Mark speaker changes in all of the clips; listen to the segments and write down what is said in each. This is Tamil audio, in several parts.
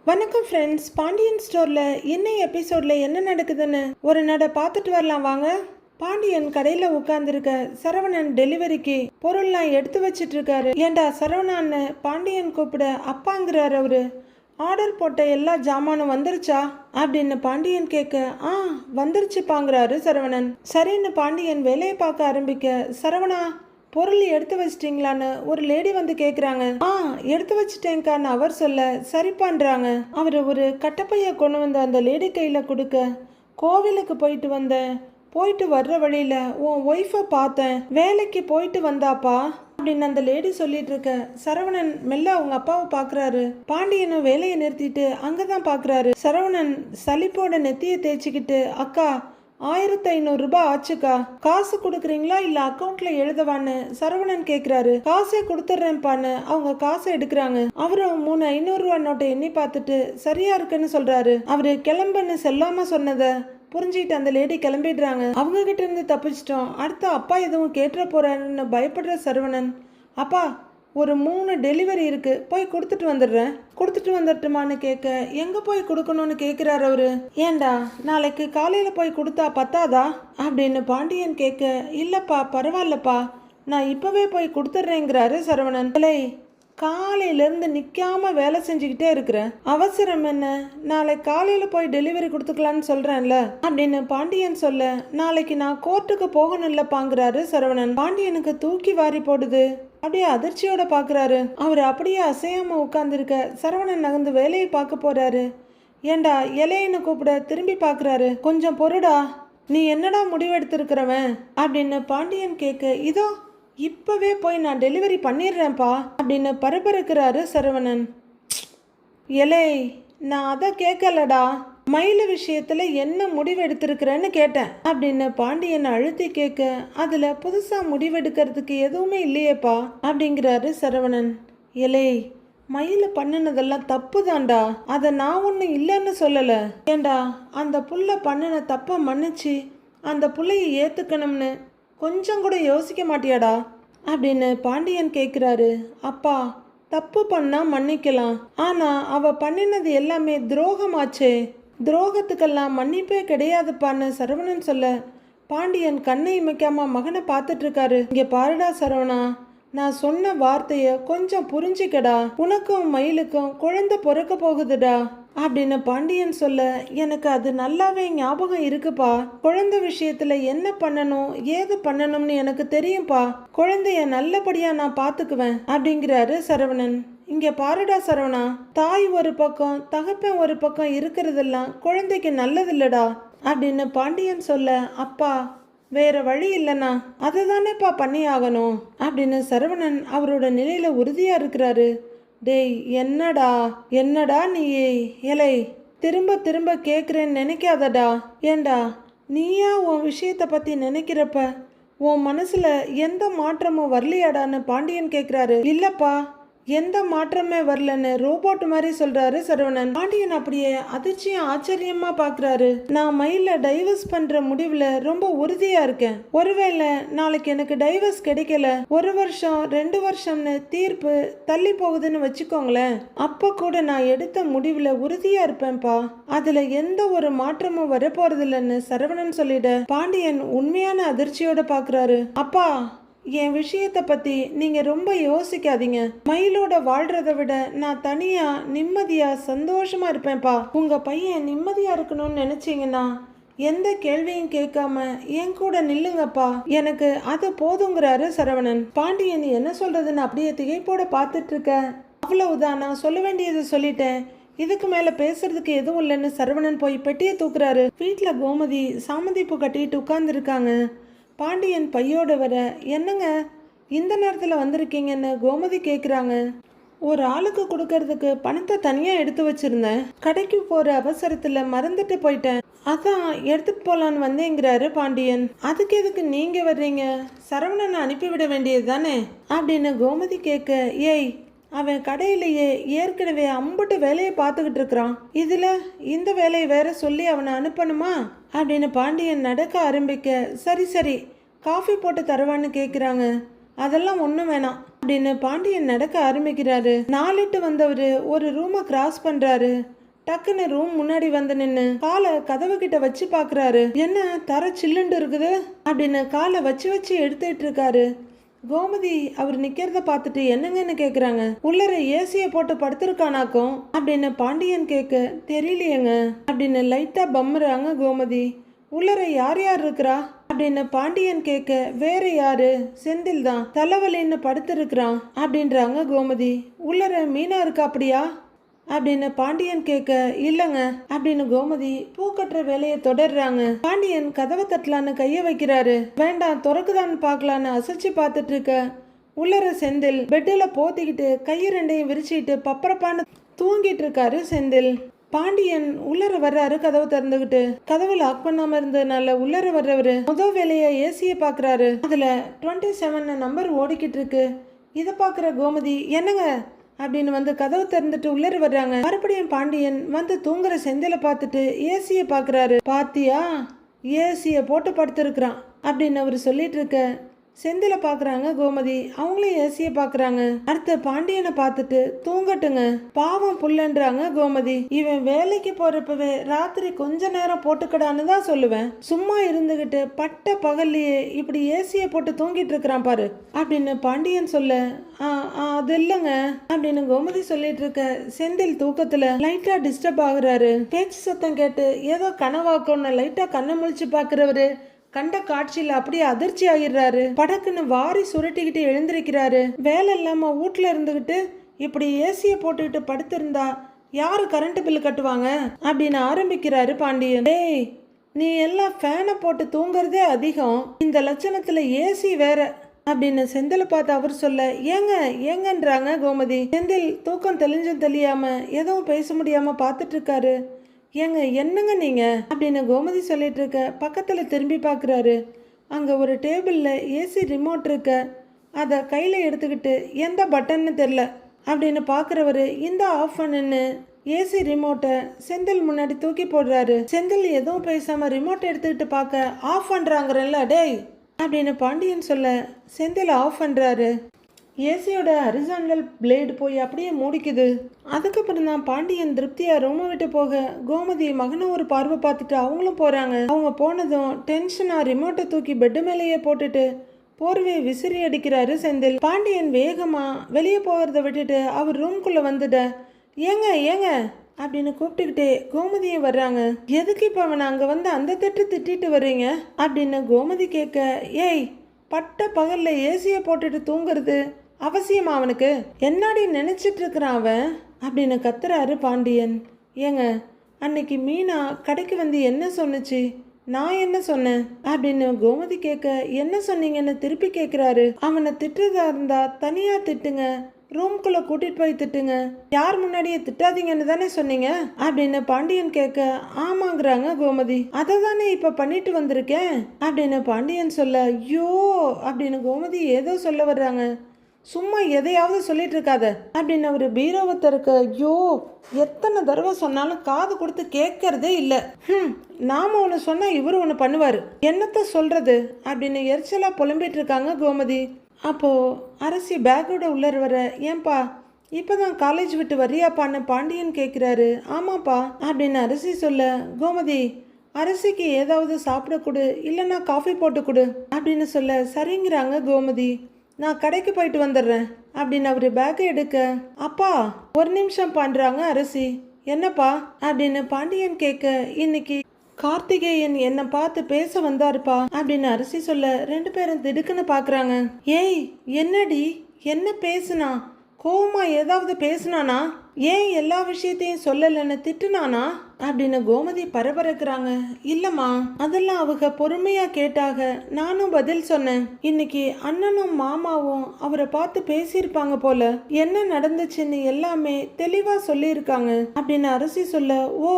Speaker 1: வணக்கம் ஃப்ரெண்ட்ஸ். பாண்டியன் ஸ்டோரில் இன்னும் எபிசோடில் என்ன நடக்குதுன்னு ஒரு நட பார்த்துட்டு வரலாம் வாங்க. பாண்டியன் கடையில் உட்காந்துருக்க சரவணன் டெலிவரிக்கு பொருள்லாம் எடுத்து வச்சிட்டு இருக்காரு. ஏண்டா சரவணான்னு பாண்டியன் கூப்பிட அப்பாங்கிறாரு அவரு. ஆர்டர் போட்ட எல்லா ஜாமானும் வந்துருச்சா அப்படின்னு பாண்டியன் கேட்க, வந்துருச்சுப்பாங்கிறாரு சரவணன். சரின்னு பாண்டியன் வேலையை பார்க்க ஆரம்பிக்க, சரவணா பொருள் எடுத்து வச்சிட்டிங்களான்னு ஒரு லேடி வந்து கேட்குறாங்க. எடுத்து வச்சிட்டேங்கான்னு அவர் சொல்ல சரிப்பான்றாங்க. அவர் ஒரு கட்டப்பையை கொண்டு வந்து அந்த லேடி கையில் கொடுக்க, கோவிலுக்கு போயிட்டு வர்ற வழியில் உன் ஒய்ஃபை பார்த்தேன், வேலைக்கு போயிட்டு வந்தாப்பா அப்படின்னு அந்த லேடி சொல்லிட்டு இருக்க, சரவணன் மெல்ல அவங்க அப்பாவை பார்க்குறாரு. பாண்டியனும் வேலையை நிறுத்திட்டு அங்கே தான் பார்க்குறாரு. சரவணன் சலிப்போட நெத்தியை தேய்ச்சிக்கிட்டு, அக்கா 1500 ரூபாய் ஆச்சுக்கா, காசு கொடுக்குறீங்களா இல்ல அக்கௌண்ட்ல எழுதவான்னு சரவணன் கேக்குறாரு. காசே கொடுத்துட்றேன்பான்னு அவங்க காசை எடுக்கிறாங்க. அவரும் 500 ரூபாய் நோட்டை எண்ணி பார்த்துட்டு சரியா இருக்குன்னு சொல்றாரு. அவரு கிளம்புன்னு சொல்லாம சொன்னதை புரிஞ்சுக்கிட்டு அந்த லேடி கிளம்பிடுறாங்க. அவங்க கிட்ட இருந்து தப்பிச்சிட்டோம், அடுத்த அப்பா எதுவும் கேட்டுற போறாருன்னு பயப்படுற சரவணன், அப்பா ஒரு 3 டெலிவரி இருக்கு, போய் கொடுத்துட்டு வந்துடட்டுமான்னு கேட்க, எங்க போய் கொடுக்கணும்னு கேட்கிறாரு அவரு. ஏண்டா நாளைக்கு காலையில போய் கொடுத்தா பத்தாதா அப்படின்னு பாண்டியன் கேட்க, இல்லப்பா பரவாயில்லப்பா, நான் இப்பவே போய் கொடுத்துட்றேங்கிறாரு சரவணன். காலையிலேருந்து நிற்காம வேலை செஞ்சுக்கிட்டே இருக்கிறேன், அவசரம் என்ன, நாளை காலையில் போய் டெலிவரி கொடுத்துக்கலான்னு சொல்கிறேன்ல அப்படின்னு பாண்டியன் சொல்ல, நாளைக்கு நான் கோர்ட்டுக்கு போகணும்லப்பாங்கிறாரு சரவணன். பாண்டியனுக்கு தூக்கி வாரி போடுது. அப்படியே அதிர்ச்சியோட பார்க்குறாரு. அவர் அப்படியே அசையாமல் உட்காந்துருக்க சரவணன் நகர்ந்து வேலையை பார்க்க போகிறாரு. ஏண்டா இலையன்னு கூப்பிட திரும்பி பார்க்குறாரு. கொஞ்சம் பொறுடா, நீ என்னடா முடிவெடுத்திருக்கிறவன் அப்படின்னு பாண்டியன் கேட்க, இதோ இப்பவே போய் நான் டெலிவரி பண்ணிடுறேன்ப்பா அப்படின்னு பரபரக்கிறாரு சரவணன். எலே, நான் அதை கேட்கலடா, மயில விஷயத்துல என்ன முடிவெடுத்திருக்கிறேன்னு கேட்டேன் அப்படின்னு பாண்டியன் அழுத்தி கேட்க, அதுல புதுசா முடிவெடுக்கிறதுக்கு எதுவுமே இல்லையேப்பா அப்படிங்கிறாரு சரவணன். எலே, மயில பண்ணினதெல்லாம் தப்பு தான்டா, அதை நான் ஒன்றும் இல்லைன்னு சொல்லலை. ஏண்டா அந்த புள்ள பண்ணின தப்பை மன்னிச்சு அந்த புள்ளையை ஏற்றுக்கணும்னு கொஞ்சம் கூட யோசிக்க மாட்டியாடா அப்படின்னு பாண்டியன் கேட்குறாரு. அப்பா தப்பு பண்ணா மன்னிக்கலாம், ஆனா அவ பண்ணினது எல்லாமே துரோகமாச்சே, துரோகத்துக்கெல்லாம் மன்னிப்பே கிடையாதுப்பான்னு சரவணன் சொல்ல, பாண்டியன் கண்ணை இமைக்காம மகனை பார்த்துட்டு இருக்காரு. இங்க பாருடா சரவணா, நான் சொன்ன வார்த்தைய கொஞ்சம் புரிஞ்சிக்கடா, உனக்கும் மயிலுக்கும் குழந்தை பிறக்க போகுதுடா அப்படின்னு பாண்டியன் சொல்ல, எனக்கு அது நல்லாவே ஞாபகம் இருக்குப்பா, குழந்தை விஷயத்துல என்ன பண்ணணும் ஏது பண்ணணும்னு எனக்கு தெரியும்பா, குழந்தைய நல்லபடியா நான் பாத்துக்குவேன் அப்படிங்கிறாரு சரவணன். இங்க பாருடா சரவணா, தாய் ஒரு பக்கம் தகப்பன் ஒரு பக்கம் இருக்கிறதெல்லாம் குழந்தைக்கு நல்லதில்லடா அப்படின்னு பாண்டியன் சொல்ல, அப்பா வேற வழி இல்லைண்ணா, அதை தானேப்பா பண்ணி ஆகணும் அப்படின்னு சரவணன் அவரோட நிலையில உறுதியா இருக்கிறாரு. டேய் என்னடா நீ இலை திரும்ப திரும்ப கேட்குறேன்னு நினைக்காதடா. ஏண்டா நீயா உன் விஷயத்தை பற்றி நினைக்கிறப்ப உன் மனசில் எந்த மாற்றமும் வரலையாடான்னு பாண்டியன் கேட்குறாரு. இல்லைப்பா, எந்த மாற்றமே வரலன்னு ரோபோட் மாதிரி சொல்றாரு சரவணன். பாண்டியன் அப்படியே அதிர்ச்சியும் ஆச்சரியமா பாக்குறாரு. நான் மயில டைவர்ஸ் பண்ற முடிவுல ரொம்ப உறுதியா இருக்கேன். ஒருவேளை நாளைக்கு எனக்கு டைவர்ஸ் கிடைக்கல, 1 வருஷம் 2 வருஷம்னு தீர்ப்பு தள்ளி போகுதுன்னு வச்சுக்கோங்களேன், அப்ப கூட நான் எடுத்த முடிவுல உறுதியா இருப்பேன்ப்பா, அதுல எந்த ஒரு மாற்றமும் வரப்போறது இல்லைன்னு சரவணன் சொல்லிட, பாண்டியன் உண்மையான அதிர்ச்சியோட பாக்குறாரு. அப்பா என் விஷயத்தை பற்றி நீங்கள் ரொம்ப யோசிக்காதீங்க, மயிலோட வாழ்கிறத விட நான் தனியாக நிம்மதியாக சந்தோஷமாக இருப்பேன்ப்பா, உங்கள் பையன் நிம்மதியாக இருக்கணும்னு நினச்சிங்கன்னா எந்த கேள்வியும் கேட்காம என் கூட நில்லுங்கப்பா, எனக்கு அது போதுங்கிறாரு சரவணன். பாண்டியன் என்ன சொல்கிறதுன்னு அப்படியே திகைப்போட பார்த்துட்டு இருக்க, அவ்வளவுதான், நான் சொல்ல வேண்டியதை சொல்லிட்டேன், இதுக்கு மேலே பேசுறதுக்கு எதுவும் இல்லைன்னு சரவணன் போய் பெட்டியை தூக்குறாரு. வீட்டில் கோமதி சாமந்தி பூ கட்டிட்டு உட்கார்ந்துருக்காங்க. பாண்டியன் பையோட வர, என்னங்க இந்த நேரத்தில் வந்திருக்கீங்கன்னு கோமதி கேட்குறாங்க. ஒரு ஆளுக்கு கொடுக்கறதுக்கு பணத்தை தனியாக எடுத்து வச்சிருந்தேன், கடைக்கு போகிற அவசரத்தில் மறந்துட்டு போயிட்டேன், அதான் எடுத்துட்டு போகலான்னு வந்தேங்கிறாரு பாண்டியன். அதுக்கு எதுக்கு நீங்கள் வர்றீங்க, சரவணனை அனுப்பிவிட வேண்டியது தானே அப்படின்னு கோமதி கேட்க, ஏய் அவன் கடையிலேயே ஏற்கனவே அம்புட்டு வேலையை பார்த்துக்கிட்டு இருக்கிறான், இதில் இந்த வேலையை வேற சொல்லி அவனை அனுப்பணுமா அப்படின்னு பாண்டியன் நடக்க ஆரம்பிக்க, சரி காஃபி போட்டு தருவான்னு கேட்குறாங்க. அதெல்லாம் ஒன்றும் வேணாம், அப்படின்னு பாண்டியன் நடக்க ஆரம்பிக்கிறாரு. நாளிட்டு வந்தவரு ஒரு ரூமை கிராஸ் பண்றாரு. டக்குன்னு ரூம் முன்னாடி வந்து நின்று காலை கதவு கிட்ட வச்சு பாக்குறாரு. என்ன தர சில்லுண்டு இருக்குது அப்படின்னு காலை வச்சு வச்சு எடுத்துட்டு இருக்காரு. கோமதி அவர் நிக்கிறத பார்த்துட்டு என்னங்கன்னு கேக்குறாங்க. உள்ளர ஏசிய போட்டு படுத்திருக்கானாக்கும் அப்படின்னு பாண்டியன் கேட்க தெரியலையேங்க அப்படின்னு லைட்டா பம்முறாங்க கோமதி. உள்ளர யார் யார் இருக்கிறா அப்படின்னு பாண்டியன் கேட்க வேற யாரு, செந்தில் தான் தலைவலின்னு படுத்திருக்கிறான் அப்படின்றாங்க கோமதி. உள்ளர மீனா இருக்கா அப்படியா அப்படின்னு பாண்டியன் கேட்க இல்லைங்க அப்படின்னு கோமதி பூ கட்டுற வேலையை தொடர்றாங்க. பாண்டியன் கதவை தட்டலான்னு கைய வைக்கிறாரு. வேண்டாம் திறக்குதான்னு பார்க்கலான்னு அசைச்சு பார்த்துட்டு இருக்க உள்ளர செந்தில் பெட்டில் போத்திக்கிட்டு கையை ரெண்டையும் விரிச்சிட்டு பப்பரப்பான்னு தூங்கிட்டு இருக்காரு செந்தில். பாண்டியன் உள்ளர வர்றாரு கதவை திறந்துகிட்டு. கதவை லாக் பண்ணாம இருந்ததுனால உள்ளர வர்றவரு முதல் வேலைய ஏசிய பாக்குறாரு. அதுல 27 நம்பர் ஓடிக்கிட்டு இருக்கு. இதை பாக்குற கோமதி என்னங்க அப்படின்னு வந்து கதவை திறந்துட்டு உள்ளர வர்றாங்க. மறுபடியும் பாண்டியன் வந்து தூங்குற செந்தில பார்த்துட்டு ஏசிய பாக்குறாரு. பாத்தியா ஏசிய போட்டு படுத்திருக்கிறான் அப்படின்னு அவரு சொல்லிட்டு இருக்க செந்தில பாக்குறாங்க கோமதி. அவங்களும் ஏசிய பாக்குறாங்க. அடுத்த பாண்டியனை பார்த்துட்டு தூங்கட்டுங்க பாவம் புள்ளன்றாங்க கோமதி. இவன் வேலைக்கு போறப்பவே ராத்திரி கொஞ்ச நேரம் போட்டுக்கடான்னு தான் சொல்லுவேன். சும்மா இருந்துகிட்டு பட்ட பகல்லையே இப்படி ஏசிய போட்டு தூங்கிட்டு இருக்கிறான் பாரு அப்படின்னு பாண்டியன் சொல்ல அது இல்லைங்க அப்படின்னு கோமதி சொல்லிட்டு இருக்க செந்தில் தூக்கத்துல லைட்டா டிஸ்டர்ப் ஆகுறாரு. பேச்சு சத்தம் கேட்டு ஏதோ கனவாக்கம்னு லைட்டா கண்ணை முழிச்சு பாக்குறவரு கண்ட காட்சியில அப்படியே அதிர்ச்சி ஆகிடுறாரு. படக்குன்னு வாரி சுருட்டிக்கிட்டு எழுந்திருக்கிறாரு. வேலை இல்லாம வீட்டுல இருந்துகிட்டு இப்படி ஏசிய போட்டுக்கிட்டு படுத்திருந்தா யாரு கரண்ட் பில்லு கட்டுவாங்க அப்படின்னு ஆரம்பிக்கிறாரு பாண்டியன். டேய் நீ எல்லாம் ஃபேனை போட்டு தூங்குறதே அதிகம், இந்த லட்சணத்துல ஏசி வேற அப்படின்னு செந்தில பார்த்து அவர் சொல்ல ஏங்கன்றாங்க கோமதி. செந்தில் தூக்கம் தெளிஞ்சும் தெளியாம எதுவும் பேச முடியாம பார்த்துட்டு இருக்காரு. ஏங்க என்னங்க நீங்க அப்படின்னு கோமதி சொல்லிட்டு இருக்க பக்கத்துல திரும்பி பார்க்குறாரு. அங்க ஒரு டேபிள்ல ஏசி ரிமோட் இருக்க. அதை கையில எடுத்துக்கிட்டு எந்த பட்டன்னு தெரில அப்படின்னு பார்க்குறவரு இந்த ஆஃப் பண்ணுன்னு ஏசி ரிமோட்டை செந்தில் முன்னாடி தூக்கி போடுறாரு. செந்தில் எதுவும் பேசாம ரிமோட் எடுத்துக்கிட்டு பார்க்க ஆஃப் பண்றாங்கல்ல டேய் அப்படின்னு பாண்டியன் சொல்ல செந்தில் ஆஃப் பண்றாரு. ஏசியோட ஹரிசாண்டல் பிளேடு போய் அப்படியே மூடிக்குது. அதுக்கப்புறம் தான் பாண்டியன் திருப்தியா ரூமை விட்டு போக கோமதி மகனும் ஒரு பார்வை பார்த்துட்டு அவங்களும் போறாங்க. அவங்க போனதும் டென்ஷனா ரிமோட்டை தூக்கி பெட்டு மேலேயே போட்டுட்டு போர்வையை விசிறி அடிக்கிறாரு செந்தில். பாண்டியன் வேகமா வெளியே போகிறத விட்டுட்டு அவர் ரூம்குள்ள வந்துட ஏங்க அப்படின்னு கூப்பிட்டுக்கிட்டே கோமதியும் வர்றாங்க. எதுக்கு இப்போ அவனை அங்கே வந்து அந்த திட்டிட்டு வர்றீங்க அப்படின்னு கோமதி கேட்க ஏய் பட்ட பகல்ல ஏசியை போட்டுட்டு தூங்குறது அவசியமா அவனுக்கு, என்னாடி நினைச்சிட்டு இருக்கிறான் அவன் அப்படின்னு கத்துறாரு பாண்டியன். ஏங்க அன்னைக்கு மீனா கடைக்கு வந்து என்ன சொன்னுச்சு, நான் என்ன சொன்னேன் அப்படின்னு கோமதி கேட்க என்ன சொன்னீங்கன்னு திருப்பி கேட்குறாரு. அவனை திட்டுறதா இருந்தா தனியா திட்டுங்க, ரூம்குள்ள கூட்டிட்டு போய் திட்டுங்க, யார் முன்னாடியே திட்டாதீங்கன்னு தானே சொன்னீங்க அப்படின்னு பாண்டியன் கேட்க ஆமாங்கிறாங்க கோமதி. அதை தானே இப்ப பண்ணிட்டு வந்திருக்கேன் அப்படின்னு பாண்டியன் சொல்ல ஐயோ அப்படின்னு கோமதி ஏதோ சொல்ல வர்றாங்க. சும்மா எதையாவது சொல்லிட்டு இருக்காத அப்படின்னு அவரு பீரோவை திறக்க ஐயோ எத்தனை தடவை சொன்னாலும் காது கொடுத்து கேட்கறதே இல்லை. நாம ஒன்று சொன்னா இவரு ஒன்று பண்ணுவாரு, என்னத்த சொல்றது அப்படின்னு எரிச்சலா புலம்பிட்டு இருக்காங்க கோமதி. அப்போ அரசி பேக்கோட உள்ளர வர ஏன்பா இப்பதான் காலேஜ் விட்டு வரியாப்பான்னு பாண்டியன் கேட்குறாரு. ஆமாப்பா அப்படின்னு அரசி சொல்ல கோமதி அரசிக்கு ஏதாவது சாப்பிட கொடு இல்லைன்னா காஃபி போட்டு கொடு அப்படின்னு சொல்ல சரிங்கிறாங்க கோமதி. நான் கடைக்கு போயிட்டு வந்துடுறேன் அப்படின்னு அவரு பேக்கை எடுக்க அப்பா ஒரு நிமிஷம் பண்றாங்க அரசி. என்னப்பா அப்படின்னு பாண்டியன் கேட்க இன்னைக்கு கார்த்திகேயன் என்னை பார்த்து பேச வந்தாருப்பா அப்படின்னு அரசி சொல்ல ரெண்டு பேரும் திடுக்குன்னு பாக்குறாங்க. ஏய் என்னடி என்ன பேசுனா, கோவமா ஏதாவது பேசுனானா, ஏன் எல்லா விஷயத்தையும் சொல்லலன்னு திட்டுனானா அப்படின்னு கோமதி பரபரக்கிறாங்க. இல்லம்மா அதெல்லாம் அவங்க பொறுமையா கேட்டாக, நானும் பதில் சொன்னேன். இன்னைக்கு அண்ணனும் மாமாவும் அவரை பார்த்து பேசியிருப்பாங்க போல, என்ன நடந்துச்சுன்னு எல்லாமே தெளிவா சொல்லியிருக்காங்க அப்படின்னு அரசி சொல்ல ஓ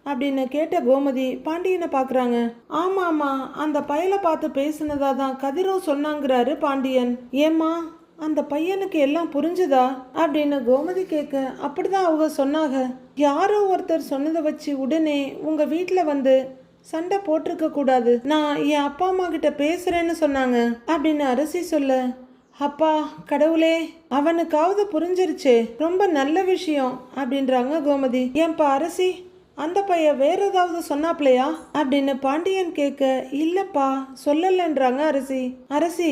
Speaker 1: அப்படின்னு கேட்ட கோமதி பாண்டியனை பாக்குறாங்க. ஆமா அந்த பையலை பார்த்து பேசினதா தான் கதிரும் சொன்னாங்கிறாரு பாண்டியன். ஏம்மா அந்த பையனுக்கு எல்லாம் புரிஞ்சுதா அப்படின்னு கோமதி கேட்க அப்படிதான் அவங்க சொன்னாங்க. யாரோ ஒருத்தர் சொன்னதை வச்சு உடனே உங்க வீட்டில் வந்து சண்டை போட்டிருக்க கூடாது, நான் என் அப்பா அம்மா கிட்ட பேசுறேன்னு சொன்னாங்க அப்படின்னு அரசி சொல்ல அப்பா கடவுளே, அவனுக்காவது புரிஞ்சிருச்சு, ரொம்ப நல்ல விஷயம் அப்படின்றாங்க கோமதி. ஏன்பா அரசி, அந்த பையன் வேற ஏதாவது சொன்னாப்லையா அப்படின்னு பாண்டியன் கேட்க, இல்லப்பா சொல்லலன்றாங்க அரசி. அரசி,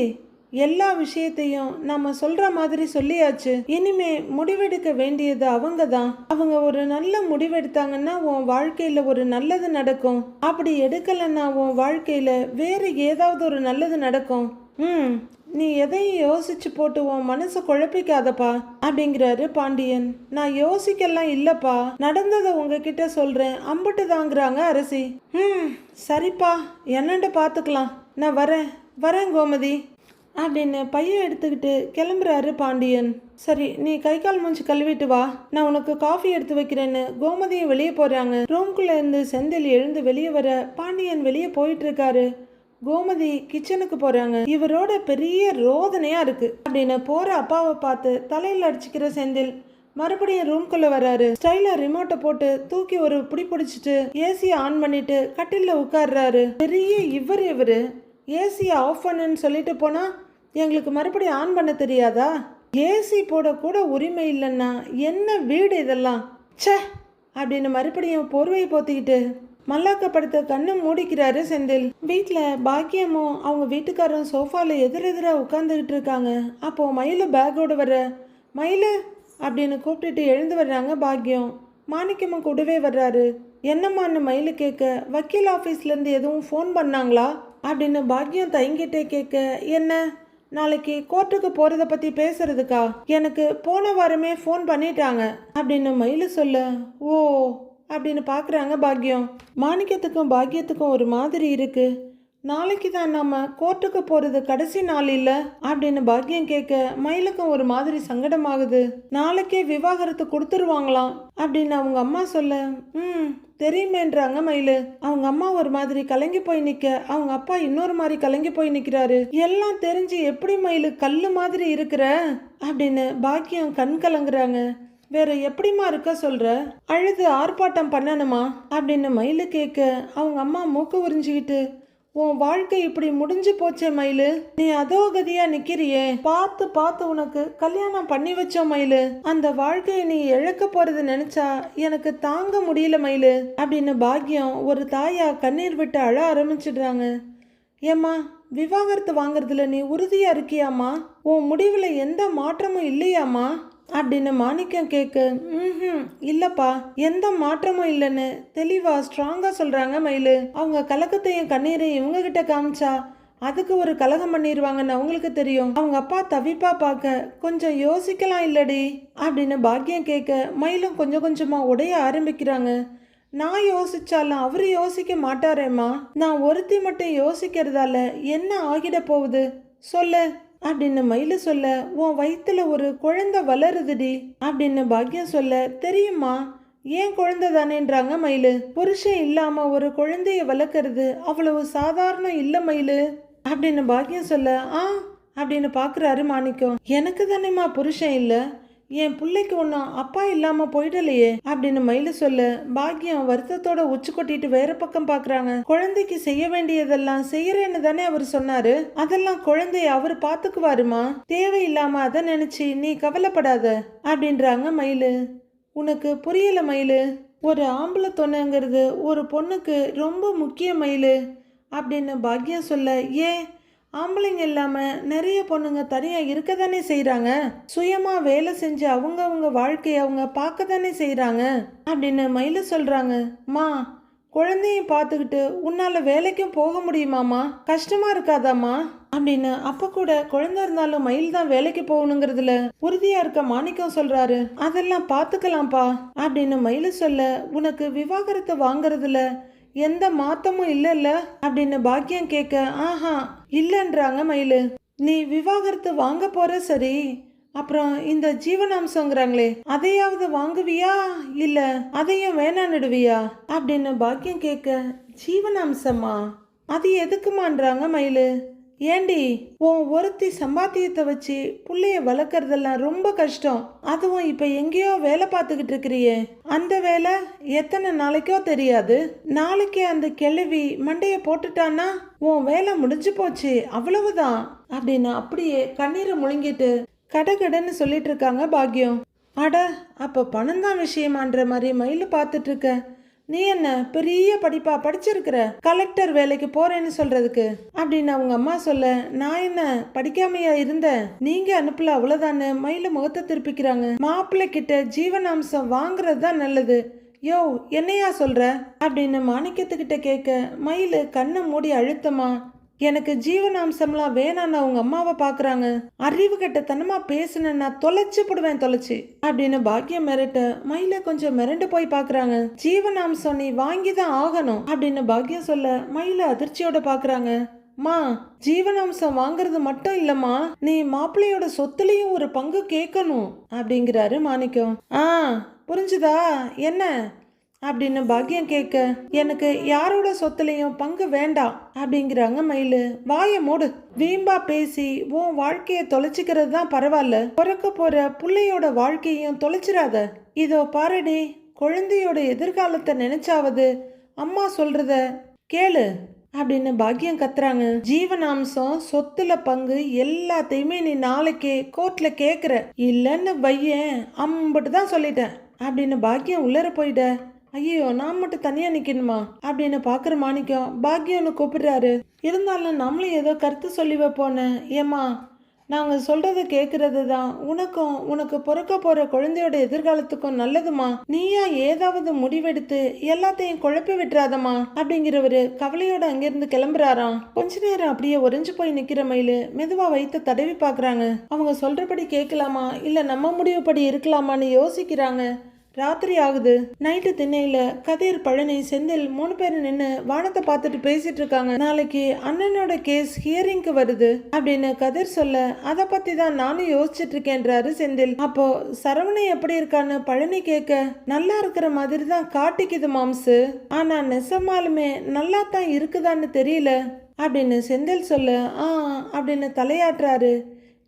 Speaker 1: எல்லா விஷயத்தையும் நம்ம சொல்ற மாதிரி சொல்லியாச்சு. இனிமே முடிவெடுக்க வேண்டியது அவங்க தான். அவங்க ஒரு நல்ல முடிவெடுத்தாங்கன்னா உன் வாழ்க்கையில ஒரு நல்லது நடக்கும். அப்படி எடுக்கலன்னா உன் வாழ்க்கையில வேற ஏதாவது ஒரு நல்லது நடக்கும். நீ எதையும் யோசிச்சு போட்டு உன் மனசை குழப்பிக்காதப்பா அப்படிங்கிறாரு பாண்டியன். நான் யோசிக்கலாம் இல்லப்பா, நடந்ததை உங்ககிட்ட சொல்றேன், அம்புட்டு தாங்கிறாங்க அரசி. சரிப்பா, என்னண்டு பார்த்துக்கலாம், நான் வரேன் கோமதி அப்படின்னு பையன் எடுத்துக்கிட்டு கிளம்புறாரு பாண்டியன். சரி, நீ கை கால் மூஞ்சி கழுவிட்டு வா, நான் உனக்கு காஃபி எடுத்து வைக்கிறேன்னு கோமதியும் வெளியே போறாங்க. ரூம்குள்ள இருந்து செந்தில் எழுந்து வெளியே வர பாண்டியன் வெளியே போயிட்டு இருக்காரு. கோமதி கிச்சனுக்கு போறாங்க. இவரோட பெரிய ரோதனையா இருக்கு அப்படின்னு போற அப்பாவை பார்த்து தலையில அடிச்சுக்கிற செந்தில் மறுபடியும் ரூம்குள்ள வராரு. ஸ்டைலா ரிமோட்டை போட்டு தூக்கி ஒரு பிடி பிடிச்சிட்டு ஏசியை ஆன் பண்ணிட்டு கட்டில உட்கார்றாரு. பெரிய இவரு ஏசியை ஆஃப் பண்ணுன்னு சொல்லிட்டு போனா எங்களுக்கு மறுபடியும் ஆன் பண்ண தெரியாதா? ஏசி போட கூட உரிமை இல்லைன்னா என்ன வீடு இதெல்லாம், ச்சே அப்படின்னு மறுபடியும் போர்வையை போத்திக்கிட்டு மல்லாக்கப்படுத்த கண்ணு மூடிக்கிறாரு செந்தில். வீட்டில் பாக்கியமும் அவங்க வீட்டுக்காரரும் சோஃபால எதிரெதிரா உட்காந்துக்கிட்டு இருக்காங்க. அப்போ மயிலு பேக்கோடு வர, மயிலு அப்படின்னு கூப்பிட்டுட்டு எழுந்து வர்றாங்க பாக்கியம். மாணிக்கமும் கூடவே வர்றாரு. என்னம்மான்னு மயிலு கேட்க, வக்கீல் ஆஃபீஸ்லேருந்து எதுவும் ஃபோன் பண்ணாங்களா அப்படின்னு பாக்கியம் தயங்கிட்டே கேட்க, என்ன நாளைக்கு கோர்ட்டுக்கு போகிறத பற்றி பேசுறதுக்கா? எனக்கு போன வாரமே ஃபோன் பண்ணிட்டாங்க அப்படின்னு மயிலு சொல்ல, ஓ அப்படின்னு பார்க்குறாங்க பாக்கியம். மாணிக்கத்துக்கும் பாக்கியத்துக்கும் ஒரு மாதிரி இருக்கு. நாளைக்கு தான் நம்ம கோர்ட்டுக்கு போகிறது கடைசி நாள் இல்லை அப்படின்னு பாக்கியம் கேட்க, மயிலுக்கும் ஒரு மாதிரி சங்கடமாகுது. நாளைக்கே விவாகரத்து கொடுத்துருவாங்களாம் அப்படின்னு அவங்க அம்மா சொல்ல, தெரியுமேன்றாங்க மயிலு. அவங்க அம்மா ஒரு மாதிரி கலங்கி போய் நிற்க, அவங்க அப்பா இன்னொரு மாதிரி கலங்கி போய் நிற்கிறாரு. எல்லாம் தெரிஞ்சு எப்படி மயிலு கல்லு மாதிரி இருக்கிற அப்படின்னு பாக்கியம் கண் கலங்குறாங்க. வேற எப்படிமா இருக்க சொல்ற? அழுது ஆர்ப்பாட்டம் பண்ணணுமா அப்படின்னு மயிலு கேட்க, அவங்க அம்மா மூக்கு உறிஞ்சிக்கிட்டு, உன் வாழ்க்கை இப்படி முடிஞ்சு போச்சே மயிலு, நீ அதோ கதியா நிக்கிறியே, பார்த்து பார்த்து உனக்கு கல்யாணம் பண்ணி வச்சோம் மயிலு, அந்த வாழ்க்கையை நீ இழக்க போறது நினைச்சா எனக்கு தாங்க முடியல மயிலு அப்படின்னு பாக்கியம் ஒரு தாயா கண்ணீர் விட்டு அழ ஆரம்பிச்சிடுறாங்க. ஏம்மா, விவாகரத்து வாங்குறதுல நீ உறுதியா இருக்கியாம்மா? உன் முடிவுல எந்த மாற்றமும் இல்லையாம்மா அப்படின்னு மாணிக்கம் கேட்க, இல்லப்பா, எந்த மாற்றமும் இல்லைன்னு தெளிவா ஸ்ட்ராங்கா சொல்றாங்க மயிலு. அவங்க கலக்கத்தையும் கண்ணீரையும் இவங்க கிட்ட காமிச்சா அதுக்கு ஒரு கலகம் பண்ணிடுவாங்கன்னு அவங்களுக்கு தெரியும். அவங்க அப்பா தவிப்பா பார்க்க கொஞ்சம் யோசிக்கலாம் இல்லடி அப்படின்னு பாக்கியம் கேட்க, மயிலும் கொஞ்சம் கொஞ்சமா உடைய ஆரம்பிக்கிறாங்க. நான் யோசிச்சாலும் அவரு யோசிக்க மாட்டாரேம்மா, நான் ஒருத்தி மட்டும் யோசிக்கிறதால என்ன ஆகிட போகுது சொல்லு அப்படின்னு மயிலு சொல்ல, உன் வயிற்றுல ஒரு குழந்தை வளருதுடி அப்படின்னு பாக்கியம் சொல்ல, தெரியுமா, ஏன் குழந்தை தானேன்றாங்க மயிலு. புருஷன் இல்லாம ஒரு குழந்தைய வளர்க்கறது அவ்வளவு சாதாரணம் இல்ல மயிலு அப்படின்னு பாக்கியம் சொல்ல, அப்படின்னு பாக்குறாரு மாணிக்கம். எனக்கு தானேம்மா புருஷன் இல்ல, என் பிள்ளைக்கு ஒன்றும் அப்பா இல்லாம போயிடலையே அப்படின்னு மயிலு சொல்ல, பாக்கியம் வருத்தத்தோட உச்சி கொட்டிட்டு வேற பக்கம் பாக்குறாங்க. குழந்தைக்கு செய்ய வேண்டியதெல்லாம் செய்யறேன்னு தானே அவர் சொன்னாரு, அதெல்லாம் குழந்தைய அவர் பாத்துக்குவாருமா, தேவையில்லாம அதை நினைச்சு நீ கவலைப்படாத அப்படின்றாங்க மயிலு. உனக்கு புரியல மயிலு, ஒரு ஆம்பளை தொண்ணுங்கிறது ஒரு பொண்ணுக்கு ரொம்ப முக்கிய மயிலு அப்படின்னு பாக்கியம் சொல்ல, ஏன் ஆம்பளைங்க இல்லாமல் நிறைய பொண்ணுங்க தனியாக இருக்க தானே செய்கிறாங்க, சுயமாக வேலை செஞ்சு அவங்க வாழ்க்கையை அவங்க பார்க்க தானே செய்கிறாங்க அப்படின்னு மயிலு சொல்கிறாங்க. மா, குழந்தையும் பார்த்துக்கிட்டு உன்னால் வேலைக்கும் போக முடியுமாம்மா, கஷ்டமாக இருக்காதாம்மா அப்படின்னு அப்போ கூட குழந்தை இருந்தாலும் மயில் தான் வேலைக்கு போகணுங்கிறதுல உறுதியாக இருக்க மாணிக்கம் சொல்கிறாரு. அதெல்லாம் பார்த்துக்கலாம்ப்பா அப்படின்னு மயிலு சொல்ல, உனக்கு விவாகரத்து வாங்குறதுல எந்த மாத்தமும் இல்லைல்ல அப்படின்னு பாக்கியம் கேட்க, இல்லைன்றாங்க மயிலு. நீ விவாகரத்து வாங்க போற சரி, அப்புறம் இந்த ஜீவனாம்சங்கிறாங்களே அதையாவது வாங்குவியா இல்ல அதையும் வேணான்னுடுவியா அப்படின்னு பாக்கியம் கேட்க, ஜீவனாம்சமா அது எதுக்குமான்றாங்க மயிலு. ஏண்டி உன் ஒருத்தி சம்பாத்தியத்தை வச்சு புள்ளைய வளர்க்கறதெல்லாம் ரொம்ப கஷ்டம். அதுவும் இப்ப எங்கேயோ வேலை பார்த்துக்கிட்டு இருக்கிறியே, அந்த வேலை எத்தனை நாளைக்கோ தெரியாது. நாளைக்கே அந்த கிழவி மண்டைய போட்டுட்டான்னா உன் வேலை முடிஞ்சு போச்சு, அவ்வளவுதான் அப்படின்னு அப்படியே கண்ணீரை முழுங்கிட்டு கடகடன்னு சொல்லிட்டு இருக்காங்க பாக்யம். அட அப்ப பணம் தான் விஷயமான்ற மாதிரி மயில பார்த்துட்டு இருக்க. நீ என்ன பெரிய படிப்பா படிச்சிருக்கிற, கலெக்டர் வேலைக்கு போறேன்னு சொல்றதுக்கு அப்படின்னு அவங்க அம்மா சொல்ல, நான் என்ன படிக்காமையா இருந்தேன், நீங்க அனுப்பல அவ்வளவுதானே மயில முகத்தை திருப்பிக்கிறாங்க. மாப்பிள்ளை கிட்ட ஜீவனாம்சம் வாங்குறது தான் நல்லது. யோ என்னையா சொல்ற அப்படின்னு மாணிக்கத்துக்கிட்ட கேட்க, மயிலு கண்ணை மூடி அழுத்தமா, எனக்கு ஜீவனாம்சம்லாம் வேணான்னு அவங்க அம்மாவை பாக்குறாங்க, அறிவு கெட்டத்தனமா பேசுனா தொலைச்சு போடுவேன் தொலைச்சு அப்படின்னு பாக்கியம் மிரட்ட, மயில கொஞ்சம் மிரண்டு போய் பாக்குறாங்க. ஜீவனாம்சம் நீ வாங்கிதான் ஆகணும் அப்படின்னு பாக்கியம் சொல்ல, மயில அதிர்ச்சியோட பாக்குறாங்க. மா ஜீவனாம்சம் வாங்குறது மட்டும் இல்லம்மா, நீ மாப்பிள்ளையோட சொத்துலயும் ஒரு பங்கு கேட்கணும் அப்படிங்கிறாரு மாணிக்கம். புரிஞ்சுதா என்ன அப்படின்னு பாக்கியம் கேட்க, எனக்கு யாரோட சொத்துலையும் பங்கு வேண்டாம் அப்படிங்கிறாங்க மயிலு. வாய மூடு, வீம்பா பேசி உன் வாழ்க்கைய தொலைச்சிக்கிறது தான் பரவாயில்ல, பிறக்க போற புள்ளையோட வாழ்க்கையும் தொலைச்சிடாத. இதோ பாருடி, குழந்தையோட எதிர்காலத்தை நினைச்சாவது அம்மா சொல்றத கேளு அப்படின்னு பாக்கியம் கத்துறாங்க. ஜீவனாம்சம் சொத்துல பங்கு எல்லாத்தையுமே நீ நாளைக்கு கோர்ட்ல கேக்குற, இல்லன்னு பையன் அம்பிட்டு தான் சொல்லிட்டேன் அப்படின்னு பாக்கியம் உள்ளர போயிட்ட. ஐயோ நான் மட்டும் தனியா நிக்கணுமா அப்படின்னு பாக்குற மாணிக்கம் பாக்கியம்னு கூப்பிடுறாரு. இருந்தாலும் நம்மளும் ஏதோ கருத்து சொல்லி வைப்போன்னு, ஏமா நாங்க சொல்றத கேக்குறது தான் உனக்கும் உனக்கு பிறக்க போற குழந்தையோட எதிர்காலத்துக்கும் நல்லதுமா, நீயா ஏதாவது முடிவெடுத்து எல்லாத்தையும் குழப்பி விட்டுறாதமா அப்படிங்கிறவரு கவலையோட அங்கிருந்து கிளம்புறாராம். கொஞ்ச நேரம் அப்படியே உறைஞ்சு போய் நிக்கிற மயிலு மெதுவா வைத்து தடவி பாக்குறாங்க. அவங்க சொல்றபடி கேட்கலாமா இல்ல நம்ம முடிவுப்படி இருக்கலாமான்னு யோசிக்கிறாங்க. ராத்திரி ஆகுது. நைட்டு திண்ணையில கதிர், பழனி, செந்தில் 3 பேரும் நின்று வானத்தை பார்த்துட்டு பேசிட்டு இருக்காங்க. நாளைக்கு அண்ணனோட கேஸ் ஹியரிங்க்கு வருது அப்படின்னு கதிர் சொல்ல, அதை பத்தி தான் நானும் யோசிச்சுட்டு இருக்கேன்றாரு செந்தில். அப்போ சரவணன் எப்படி இருக்கான்னு பழனி கேட்க, நல்லா இருக்கிற மாதிரி தான் காட்டிக்குது மாம்சு, ஆனா நெசமாலுமே நல்லா தான் இருக்குதான்னு தெரியல அப்படின்னு செந்தில் சொல்ல, அப்படின்னு தலையாட்டுறாரு.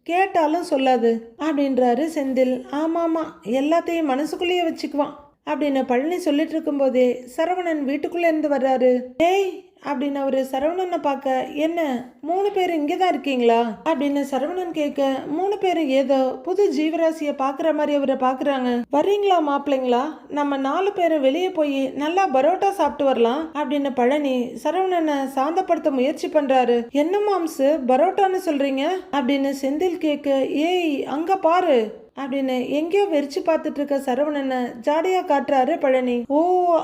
Speaker 1: கேட்டாலும் சொல்லாது அப்படின்றாரு செந்தில். ஆமாமா எல்லாத்தையும் மனசுக்குள்ளேயே வச்சுக்குவான் அப்படின்னு பழனி சொல்லிட்டு இருக்கும்போதே சரவணன் வீட்டுக்குள்ள இருந்து வர்றாரு. ஏய் அப்படின்னு அவரு சரவணனை பார்க்க, என்ன 3 பேரும் இங்கேதான் இருக்கீங்களா அப்படின்னு சரவணன் கேட்க, 3 பேரும் ஏதோ புது ஜீவராசிய பாக்குற மாதிரி அவரை பாக்குறாங்க. வர்றீங்களா மாப்பிள்ளைங்களா, நம்ம 4 பேரும் வெளியே போய் நல்லா பரோட்டா சாப்பிட்டு வரலாம் அப்படின்னு பழனி சரவணனை சாந்தப்படுத்த முயற்சி பண்றாரு. என்ன மாம்சு பரோட்டான்னு சொல்றீங்க அப்படின்னு செந்தில் கேட்க, ஏய் அங்க பாரு அப்படின்னு எங்கேயோ வெறிச்சு பார்த்துட்டு இருக்க சரவணனை ஜாடையா காட்டுறாரு பழனி. ஓ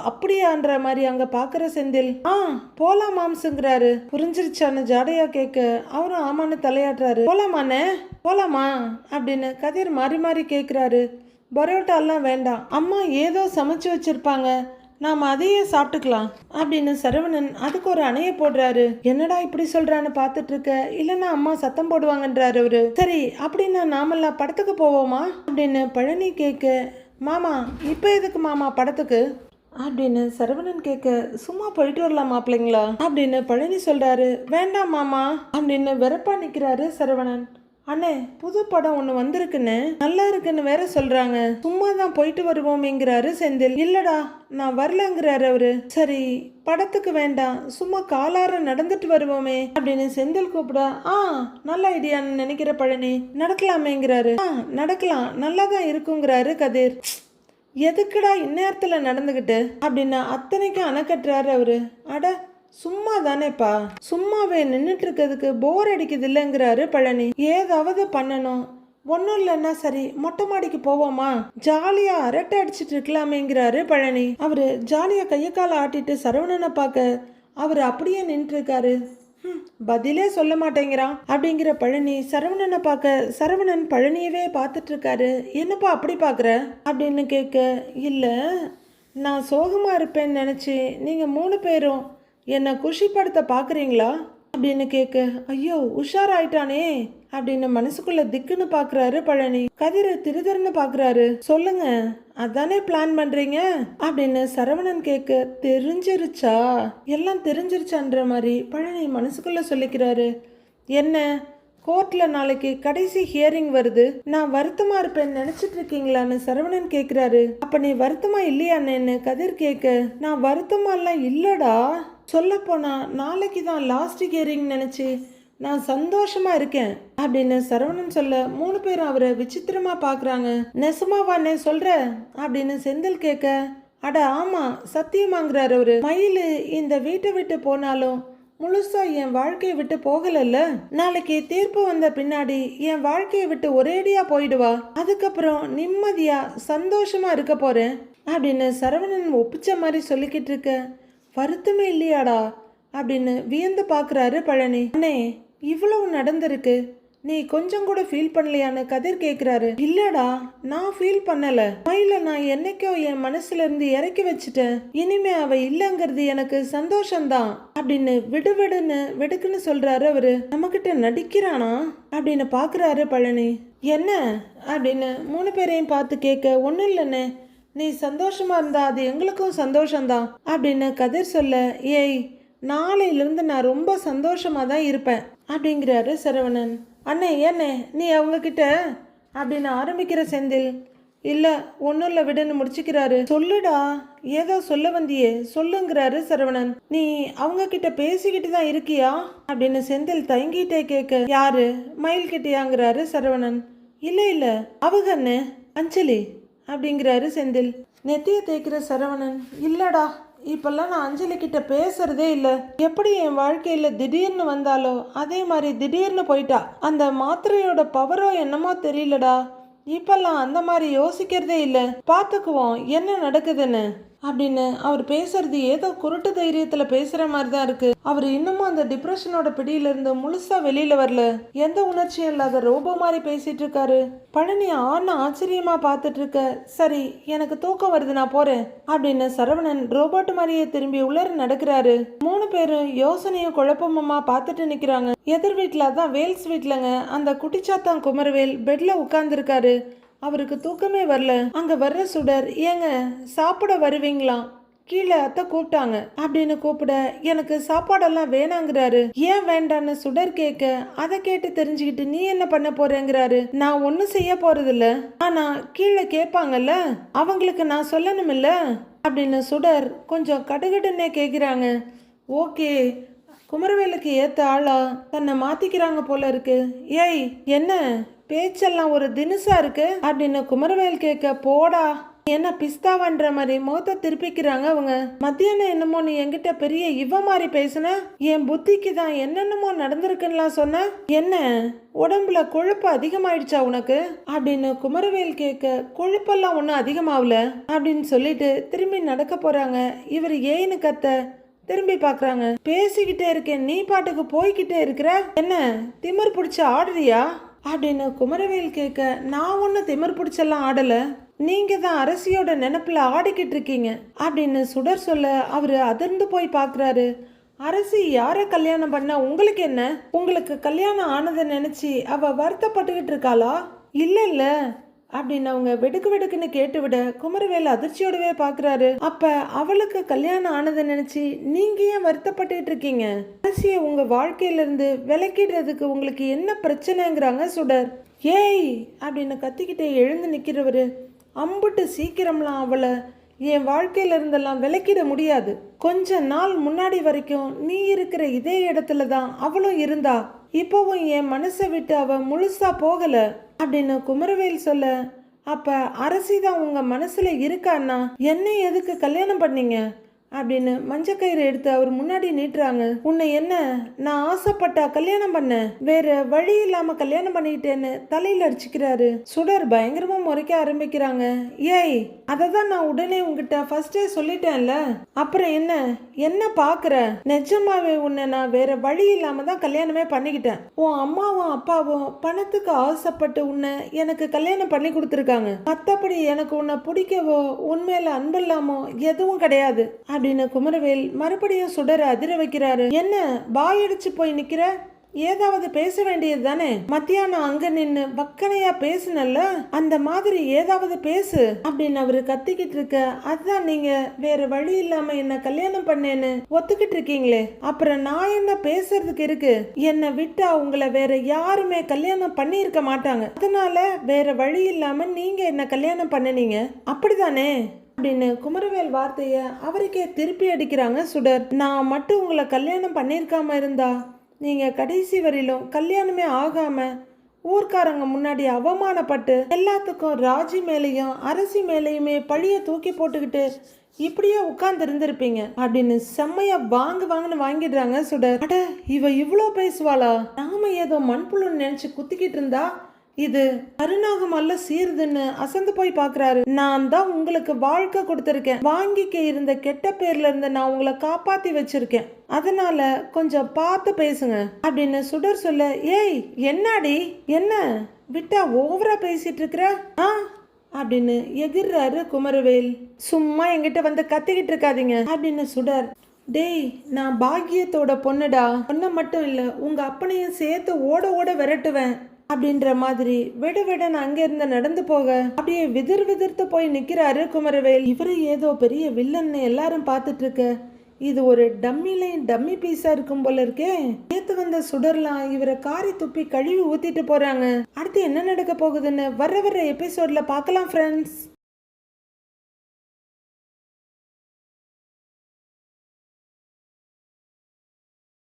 Speaker 1: அப்படியான்ற மாதிரி அங்க பாக்குற செந்தில், போலாம் மாம்சுங்கிறாரு. புரிஞ்சிருச்சான்னு ஜாடையா கேட்க, அவரும் ஆமான்னு தலையாடுறாரு. போலாமாண்ணே போலாமா அப்படின்னு கதிர் மாறி மாறி கேட்கிறாரு. பரோட்டாலாம் வேண்டாம், அம்மா ஏதோ சமைச்சு வச்சிருப்பாங்க, நாம அதையே சாப்பிட்டுக்கலாம் அப்படின்னு சரவணன் அதுக்கு ஒரு அணைய போடுறாரு. என்னடா இப்படி சொல்றான்னு பாத்துட்டு இருக்க, இல்லன்னா அம்மா சத்தம் போடுவாங்கன்றாரு அவரு. சரி அப்படின்னா நாமெல்லாம் படத்துக்கு போவோமா அப்படின்னு பழனி கேட்க, மாமா இப்ப எதுக்கு மாமா படத்துக்கு அப்படின்னு சரவணன் கேட்க, சும்மா போயிட்டு வரலாம் மாப்பிள்ளைங்களா அப்படின்னு பழனி சொல்றாரு. வேண்டாம் மாமா அப்படின்னு வெறப்பா நிக்கிறாரு சரவணன். அண்ணே புது படம் ஒண்ணு வந்திருக்குன்னு நல்லா இருக்குன்னு வேற சொல்றாங்க, சும்மா தான் போயிட்டு வருவோமேங்கிறாரு செந்தில். இல்லடா நான் வரலங்கிறாரு அவரு. சரி படத்துக்கு வேண்டாம், சும்மா காலார நடந்துட்டு வருவோமே அப்படின்னு செந்தில் கூப்பிட, நல்ல ஐடியான்னு நினைக்கிற பழனி நடக்கலாமேங்கிறாரு. நடக்கலாம் நல்லாதான் இருக்குங்கிறாரு கதிர். எதுக்குடா இந்நேரத்துல நடந்துகிட்டு அப்படின்னு அத்தனைக்கும் அணைக்கட்டுறாரு அவரு. அட சும்மா தானேப்பா, சும்மாவே நின்றுட்டு இருக்கிறதுக்கு போர் அடிக்குது இல்லைங்கிறாரு பழனி. ஏதாவது பண்ணணும், ஒன்றும் இல்லைன்னா சரி மொட்டை மாடிக்கு போவோமா, ஜாலியா அரட்டை அடிச்சிட்டு இருக்கலாமேங்கிறாரு பழனி. அவரு ஜாலியா கைய கால ஆட்டிட்டு சரவணனை பார்க்க அவரு அப்படியே நின்று இருக்காரு. பதிலே சொல்ல மாட்டேங்கிறான் அப்படிங்கிற பழனி சரவணனை பார்க்க, சரவணன் பழனியவே பார்த்துட்டு இருக்காரு. என்னப்பா அப்படி பார்க்குற அப்படின்னு கேட்க, இல்லை நான் சோகமா இருப்பேன்னு நினைச்சு நீங்க 3 பேரும் என்னை குஷிப்படுத்த பாக்குறீங்களா அப்படின்னு கேட்க, ஐயோ உஷாராயிட்டானே அப்படின்னு மனசுக்குள்ள திக்குன்னு பாக்குறாரு பழனி. கதிரை திருதர்னு பாக்குறாரு. சொல்லுங்க அதானே பிளான் பண்றீங்க அப்படின்னு சரவணன் கேட்க, தெரிஞ்சிருச்சா எல்லாம் தெரிஞ்சிருச்சான்ற மாதிரி பழனி மனசுக்குள்ள சொல்லிக்கிறாரு. என்ன, கோர்ட்ல நாளைக்கு கடைசி ஹியரிங் வருது, நான் வருத்தமா இருப்பேன்னு நினைச்சிட்டு இருக்கீங்களான்னு சரவணன் கேக்குறாரு. அப்ப நீ வருத்தமா இல்லையான்னு கதிர் கேட்க, நான் வருத்தமா எல்லாம் இல்லடா, சொல்ல போனா நாளைக்கு தான் லாஸ்ட் ஹியரிங் நினைச்சு நான் சந்தோஷமா இருக்கேன் அப்படின்னு சரவணன் சொல்ல 3 பேரும் அவரை விசித்திரமா பாக்குறாங்க. நெசமாவானே சொல்ற அப்படின்னு செந்தில் கேட்க, அட ஆமா சத்தியமாங்கிறாரு அவரு. மயிலு இந்த வீட்டை விட்டு போனாலும் முழுசா என் வாழ்க்கையை விட்டு போகலல்ல, நாளைக்கு தீர்ப்பு வந்த பின்னாடி என் வாழ்க்கையை விட்டு ஒரேடியா போயிடுவா, அதுக்கப்புறம் நிம்மதியா சந்தோஷமா இருக்க போறேன் அப்படின்னு சரவணன் ஒப்பிச்ச மாதிரி சொல்லிக்கிட்டு இருக்க, வருத்தமே இல்லையாடா அப்படின்னு வியந்து பாக்குறாரு பழனி. அண்ணே இவ்வளவு நடந்திருக்கு, நீ கொஞ்சம் கூட ஃபீல் பண்ணலையான்னு கதிர் கேக்குறாரு. இல்லடா நான் ஃபீல் பண்ணல, மயில நான் என்னைக்கோ என் மனசுல இருந்து இறக்கி வச்சுட்டேன், இனிமே அவ இல்லங்கிறது எனக்கு சந்தோஷம்தான் அப்படின்னு விடுவிடுன்னு வெடுக்குன்னு சொல்றாரு அவரு. நம்ம கிட்ட நடிக்கிறானா அப்படின்னு பாக்குறாரு பழனி. என்ன அப்படின்னு 3 பேரையும் பார்த்து கேட்க, ஒன்னும் இல்லைன்னு, நீ சந்தோஷமா இருந்தா அது எங்களுக்கும் சந்தோஷம்தான் அப்படின்னு கதிர் சொல்ல, ஏய் நாளையிலிருந்து நான் ரொம்ப சந்தோஷமா தான் இருப்பேன் அப்படிங்கிறாரு சரவணன். அண்ணே ஏண்ணே நீ அவங்க கிட்ட அப்படின்னு ஆரம்பிக்கிற செந்தில், இல்ல ஒன்னும் இல்ல விடுன்னு முடிச்சுக்கிறாரு. சொல்லுடா ஏதோ சொல்ல வந்தியே சொல்லுங்கிறாரு சரவணன். நீ அவங்க கிட்ட பேசிக்கிட்டு தான் இருக்கியா அப்படின்னு செந்தில் தயங்கிட்டே கேட்க, யாரு மயில் கிட்டியாங்கிறாரு சரவணன். இல்ல இல்ல அவங்க அண்ணே அஞ்சலி அப்படிங்கிறாரு செந்தில். நெத்திய தேய்க்கிற சரவணன், இல்லடா இப்பெல்லாம் நான் அஞ்சலி கிட்ட பேசுறதே இல்லை, எப்படி என் வாழ்க்கையில திடீர்னு வந்தாலோ அதே மாதிரி திடீர்னு போயிட்டா, அந்த மாத்திரையோட பவரோ என்னமோ தெரியலடா, இப்பெல்லாம் அந்த மாதிரி யோசிக்கிறதே இல்லை, பார்த்துக்குவோம் என்ன நடக்குதுன்னு அப்படின்னு அவர் பேசுறது ஏதோ குருட்டு தைரியத்துல பேசுற மாதிரி தான் இருக்கு. அவர் இன்னமும் அந்த டிப்ரெஷனோட பிடியில இருந்து முழுசா வெளியில வரல, எந்த உணர்ச்சியும் இல்லாத ரோபோ மாதிரி பேசிட்டு இருக்காரு. பழனி ஆன ஆச்சரியமா பார்த்துட்டு இருக்க, சரி எனக்கு தூக்கம் வருது நான் போறேன் அப்படின்னு சரவணன் ரோபோட் மாதிரியே திரும்பி உள்ளர நடக்கிறாரு. 3 பேரும் யோசனையும் குழப்பமுமா பார்த்துட்டு நிக்கிறாங்க. எதிர் வீட்டுல தான் வேல்ஸ் வீட்டுலங்க அந்த குட்டிச்சாத்தான் குமரவேல் பெட்ல உட்கார்ந்து இருக்காரு. அவருக்கு தூக்கமே வரல. அங்க வர்ற சுடர், ஏங்க சாப்பிட வருவீங்களாம், கீழே அத்தை கூப்பிட்டாங்க அப்படின்னு கூப்பிட, எனக்கு சாப்பாடெல்லாம் வேணாங்கிறாரு. ஏன் வேண்டான்னு சுடர் கேட்க, அதை கேட்டு தெரிஞ்சுக்கிட்டு நீ என்ன பண்ண போறேங்கிறாரு. நான் ஒன்னும் செய்ய போறது இல்ல, ஆனா கீழே கேட்பாங்கல்ல அவங்களுக்கு நான் சொல்லணும் இல்ல அப்படின்னு சுடர் கொஞ்சம் கடுகடுன்னே கேக்குறாங்க. ஓகே குமரவேலுக்கு ஏத்த ஆளா தன்னை மாத்திக்கிறாங்க போல இருக்கு. ஏய் என்ன பேச்செல்லாம் ஒரு தினுசா இருக்கு அப்படின்னு குமரவேல் கேட்க, போடா என்ன பிஸ்தாவன்ற மாதிரி முகத்தை திருப்பிக்கிறாங்க அவங்க. மத்தியானம் என்னமோ நீ என்கிட்ட பெரிய இவ மாதிரி பேசுன, என் புத்திக்கு தான் என்னென்னமோ நடந்திருக்குன்னுலாம் சொன்ன, என்ன உடம்புல கொழுப்பு அதிகமாயிடுச்சா உனக்கு அப்படின்னு குமரவேல் கேட்க, கொழுப்பெல்லாம் ஒன்றும் அதிகமாகல அப்படின்னு சொல்லிட்டு திரும்பி நடக்க போறாங்க. இவர் ஏன்னு கத்த திரும்பி பாக்குறாங்க. பேசிக்கிட்டே இருக்கேன் நீ பாட்டுக்கு போய்கிட்டே இருக்கிற, என்ன திமிர் பிடிச்ச ஆடுறியா அப்படின்னு குமரவேல் கேட்க, நான் ஒன்னும் திமிர் பிடிச்செல்லாம் ஆடல, நீங்க தான் அரசியோட நினைப்புல ஆடிக்கிட்டு இருக்கீங்க அப்படின்னு சுடர் சொல்ல அவரு அதிர்ந்து போய் பாக்குறாரு. அரசி யாரை கல்யாணம் பண்ண உங்களுக்கு என்ன, உங்களுக்கு கல்யாணம் ஆனதை நினைச்சு அவ வருத்தப்பட்டுக்கிட்டு இருக்காளா? இல்ல இல்ல அப்படின்னு அவங்க வெடுக்கு வெடுக்குன்னு கேட்டு விட குமரவேல் அதிர்ச்சியோடவே பாக்குறாரு. அப்ப அவளுக்கு கல்யாணம் ஆனதை நினைச்சு நீங்க ஏன் வருத்தப்பட்டு இருக்கீங்க? அரசிய உங்க வாழ்க்கையில இருந்து விலக்கிடுறதுக்கு உங்களுக்கு என்ன பிரச்சனைங்கிறாங்க சுடர். ஏய் அப்படின்னு கத்திக்கிட்டே எழுந்து நிக்கிறவரு, அம்புட்டு சீக்கிரம்லாம் அவளை என் வாழ்க்கையில இருந்தெல்லாம் விலக்கிட முடியாது. கொஞ்ச நாள் முன்னாடி வரைக்கும் நீ இருக்கிற இதே இடத்துல தான் அவளும் இருந்தா, இப்பவும் என் மனசை விட்டு அவ முழுசா போகல அப்படின்னு குமரவேல் சொல்ல, அப்ப அரசி தான் உங்க மனசுல இருக்கான்னா என்ன எதுக்கு கல்யாணம் பண்ணீங்க அப்படின்னு மஞ்சக்கயிறு எடுத்து அவர் முன்னாடி நீட்டுறாங்க. உன்னை என்ன நான் ஆசைப்பட்டா கல்யாணம் பண்ண, வேற வழி இல்லாம கல்யாணம் பண்ணிக்கிட்டேன்னு தலையில அடிச்சுக்கிறாரு. சுடர் பயங்கரமா முறைக்க ஆரம்பிக்கிறாங்க. ஏய் அததான் நான் உடனே உங்ககிட்ட ஃபர்ஸ்டே சொல்லிட்டேன்ல, அப்புறம் என்ன என்ன பாக்குற, நிஜமாவே உன்னை நான் வேற வழி இல்லாம தான் கல்யாணமே பண்ணிக்கிட்டேன். உன் அம்மாவும் அப்பாவும் பணத்துக்கு ஆசைப்பட்டு உன்னை எனக்கு கல்யாணம் பண்ணி கொடுத்துருக்காங்க, மத்தபடி எனக்கு உன்னை பிடிக்கவோ உண்மையில அன்பு இல்லாமோ எதுவும் கிடையாது அப்படின்னு குமரவேல் மறுபடியும் சுடர அதிர வைக்கிறாரு. என்ன பாய் அடிச்சு போய் நிக்கிற, ஏதாவது பேச வேண்டியது தானே? மத்தியானம் அங்க நின்னு வக்கனையா பேசுனல்ல, அந்த மாதிரி ஏதாவது பேசு அப்படின்னு அவரு கத்திக்கிட்டு இருக்க. அதான் நீங்க வேற வழி இல்லாம என்ன கல்யாணம் பண்ணேன்னு ஒத்துக்கிட்டு இருக்கீங்களே, அப்புறம் நான் என்ன பேசுறதுக்கு இருக்கு? என்னை விட்டா உங்களை வேற யாருமே கல்யாணம் பண்ணி இருக்க மாட்டாங்க. அதனால வேற வழி இல்லாம நீங்க என்ன கல்யாணம் பண்ணனீங்க, அப்படிதானே அப்படின்னு குமரவேல் வார்த்தைய அவருக்கே திருப்பி அடிக்கிறாங்க சுடர். நான் மட்டும் உங்களை கல்யாணம் பண்ணிருக்காம இருந்தா நீங்க கடைசி வரையிலும் கல்யாணமே ஆகாம ஊர்க்காரங்க முன்னாடி அவமானப்பட்டு எல்லாத்துக்கும் ராஜி மேலேயும் அரசி மேலேயுமே பழிய தூக்கி போட்டுக்கிட்டு இப்படியே உட்கார்ந்து இருந்திருப்பீங்க அப்படின்னு செம்மையா வாங்குன்னு வாங்கிடுறாங்க சுடர். அட, இவ இவ்வளோ பேசுவாளா? நாம ஏதோ மண்புழுன்னு நினைச்சு குத்திக்கிட்டு இருந்தா இது கருநாகம் அல்ல சீருதுன்னு அசந்து போய் பாக்குறாரு. நான் தான் உங்களுக்கு வாழ்க்கை கொடுத்துருக்கேன், வாங்கிக்க இருந்த கெட்ட பேர்ல இருந்து நான் உங்களை காப்பாத்தி வச்சிருக்கேன், அதனால கொஞ்சம் பார்த்து பேசுங்க அப்படின்னு சுடர் சொல்ல, ஏய் என்னாடி, என்ன விட்டா ஓவரா பேசிட்டு இருக்கிற அப்படின்னு எதிர்றாரு குமரவேல். சும்மா என்கிட்ட வந்து கத்திக்கிட்டு இருக்காதீங்க அப்படின்னு சுடர். டேய், நான் பாக்கியத்தோட பொண்ணுடா, பொண்ணை மட்டும் இல்ல உங்க அப்பனையும் சேர்த்து ஓட ஓட விரட்டுவேன் அப்படின்ற மாதிரி விடன்னு அங்கிருந்து நடந்து போக அப்படியே விதிர்த்து போய் நிக்கிறாரு குமரவேல். இவரு ஏதோ பெரிய வில்லன்னு எல்லாரும் பார்த்துட்டு இருக்க. இது ஒரு டம்மி பீஸா இருக்கும் போல இருக்கே. நேத்து வந்த சுடர்லாம் இவரை காரி துப்பி கழுவி ஊத்திட்டு போறாங்க. அடுத்து என்ன நடக்க போகுதுன்னு வர எபிசோட்ல பார்க்கலாம் ஃப்ரெண்ட்ஸ்.